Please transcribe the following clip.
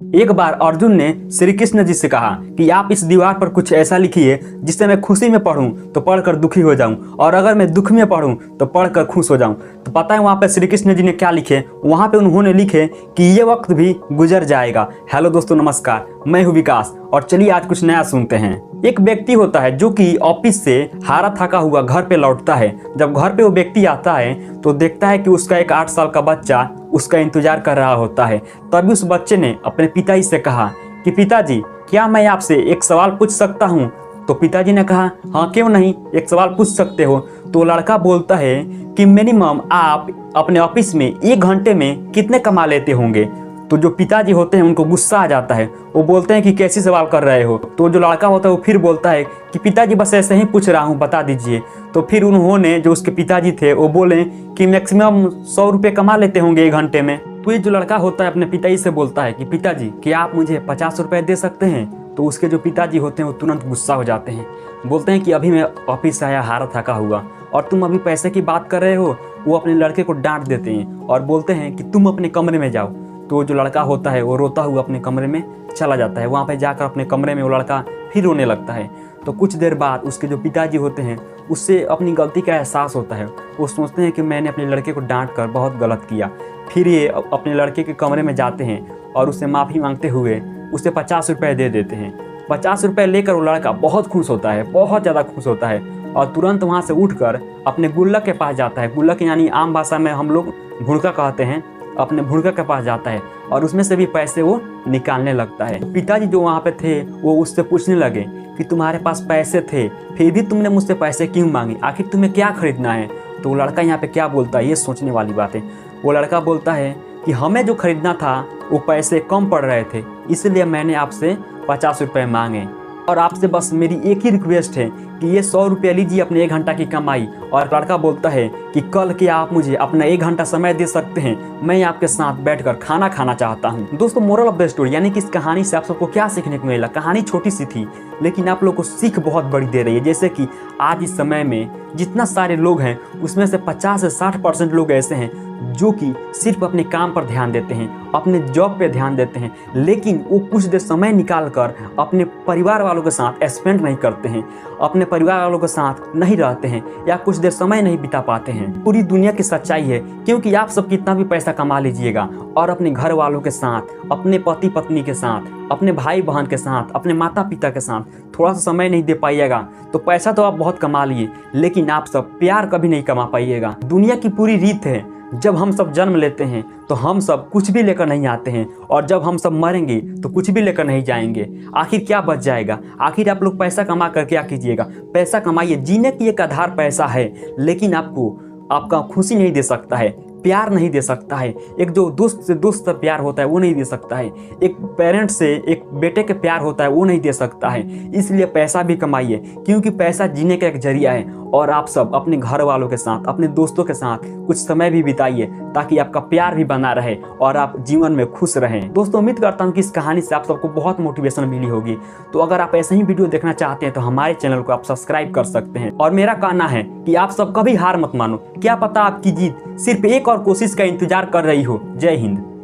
एक बार अर्जुन ने श्री कृष्ण जी से कहा कि आप इस दीवार पर कुछ ऐसा लिखिए जिससे मैं खुशी में पढूं तो पढ़कर दुखी हो जाऊं, और अगर मैं दुख में पढूं तो पढ़कर खुश हो जाऊं। तो पता है वहाँ पे श्री कृष्ण जी ने क्या लिखे? वहाँ पे उन्होंने लिखे कि ये वक्त भी गुजर जाएगा। हेलो दोस्तों, नमस्कार, मैं हूँ विकास और चलिए आज कुछ नया सुनते हैं। एक व्यक्ति होता है जो कि ऑफिस से हारा थका हुआ घर पे लौटता है। जब घर पे वो व्यक्ति आता है तो देखता है कि उसका एक 8 साल का बच्चा उसका इंतजार कर रहा होता है। तभी उस बच्चे ने अपने पिताजी से कहा कि पिताजी, क्या मैं आपसे एक सवाल पूछ सकता हूँ? तो पिताजी ने कहा, हाँ क्यों नहीं, एक सवाल पूछ सकते हो। तो लड़का बोलता है कि मिनिमम आप अपने ऑफिस में 1 घंटे में कितने कमा लेते होंगे? तो जो पिताजी होते हैं उनको गुस्सा आ जाता है। वो बोलते हैं कि कैसी सवाल कर रहे हो? तो जो लड़का होता है वो फिर बोलता है कि पिताजी बस ऐसे ही पूछ रहा हूँ, बता दीजिए। तो फिर उन्होंने, जो उसके पिताजी थे, वो बोले कि मैक्सिमम 100 रुपये कमा लेते होंगे 1 घंटे में। तो ये जो लड़का होता है अपने पिताजी से बोलता है कि पिताजी, क्या आप मुझे 50 रुपये दे सकते हैं? तो उसके जो पिताजी होते हैं वो तुरंत गुस्सा हो जाते हैं। बोलते हैं कि अभी मैं ऑफिस से आया हारा थका हुआ और तुम अभी पैसे की बात कर रहे हो। वो अपने लड़के को डांट देते हैं और बोलते हैं कि तुम अपने कमरे में जाओ। तो जो लड़का होता है वो रोता हुआ अपने कमरे में चला जाता है। वहाँ पे जाकर अपने कमरे में वो लड़का फिर रोने लगता है। तो कुछ देर बाद उसके जो पिताजी होते हैं उससे अपनी गलती का एहसास होता है। वो सोचते हैं कि मैंने अपने लड़के को डांट कर बहुत गलत किया। फिर ये अपने लड़के के कमरे में जाते हैं और उससे माफ़ी मांगते हुए उसे 50 रुपये दे देते हैं। 50 रुपये लेकर वो लड़का बहुत खुश होता है, बहुत ज़्यादा खुश होता है और तुरंत वहाँ से उठकर अपने गुल्लक के पास जाता है। गुल्लक यानी आम भाषा में हम लोग भुड़का कहते हैं। अपने भुड़का के पास जाता है और उसमें से भी पैसे वो निकालने लगता है। पिताजी जो वहाँ पे थे वो उससे पूछने लगे कि तुम्हारे पास पैसे थे, फिर भी तुमने मुझसे पैसे क्यों मांगे? आखिर तुम्हें क्या खरीदना है? तो वो लड़का यहाँ पे क्या बोलता है, ये सोचने वाली बात है। वो लड़का बोलता है कि हमें जो खरीदना था वो पैसे कम पड़ रहे थे, इसलिए मैंने आपसे 50 रुपये मांगे। और आपसे बस मेरी एक ही रिक्वेस्ट है कि ये 100 रुपये लीजिए अपने 1 घंटा की कमाई। और लड़का बोलता है कि कल क्या आप मुझे अपना 1 घंटा समय दे सकते हैं? मैं आपके साथ बैठकर खाना खाना चाहता हूँ। दोस्तों, मोरल ऑफ द स्टोरी यानी कि इस कहानी से आप सबको क्या सीखने को मिला? कहानी छोटी सी थी लेकिन आप लोग को सीख बहुत बड़ी दे रही है। जैसे कि आज इस समय में जितना सारे लोग हैं उसमें से 50 से 60% लोग ऐसे हैं जो कि सिर्फ अपने काम पर ध्यान देते हैं, अपने जॉब पे ध्यान देते हैं, लेकिन वो कुछ देर समय निकाल कर अपने परिवार वालों के साथ स्पेंड नहीं करते हैं, अपने परिवार वालों के साथ नहीं रहते हैं या कुछ देर समय नहीं बिता पाते हैं। पूरी दुनिया की सच्चाई है, क्योंकि आप सब कितना भी पैसा कमा लीजिएगा और अपने घर वालों के साथ, अपने पति पत्नी के साथ, अपने भाई बहन के साथ, अपने माता पिता के साथ थोड़ा सा समय नहीं दे पाइएगा तो पैसा तो आप बहुत कमा लिए, लेकिन आप सब प्यार कभी नहीं कमा पाइएगा। दुनिया की पूरी रीत है, जब हम सब जन्म लेते हैं तो हम सब कुछ भी लेकर नहीं आते हैं और जब हम सब मरेंगे तो कुछ भी लेकर नहीं जाएंगे। आखिर क्या बच जाएगा? आखिर आप लोग पैसा कमा कर क्या कीजिएगा? पैसा कमाइए, जीने की एक आधार पैसा है, लेकिन आपको आपका खुशी नहीं दे सकता है, प्यार नहीं दे सकता है। एक जो दोस्त से दोस्त प्यार होता है वो नहीं दे सकता है, एक पेरेंट से एक बेटे के प्यार होता है वो नहीं दे सकता है। इसलिए पैसा भी कमाइए, क्योंकि पैसा जीने का एक जरिया है। और आप सब अपने घर वालों के साथ, अपने दोस्तों के साथ कुछ समय भी बिताइए ताकि आपका प्यार भी बना रहे और आप जीवन में खुश रहें। दोस्तों, उम्मीद करता हूँ कि इस कहानी से आप सबको बहुत मोटिवेशन मिली होगी। तो अगर आप ऐसे ही वीडियो देखना चाहते हैं तो हमारे चैनल को आप सब्सक्राइब कर सकते हैं। और मेरा कहना है कि आप सब कभी हार मत मानो, क्या पता आपकी जीत सिर्फ एक और कोशिश का इंतजार कर रही हो। जय हिंद।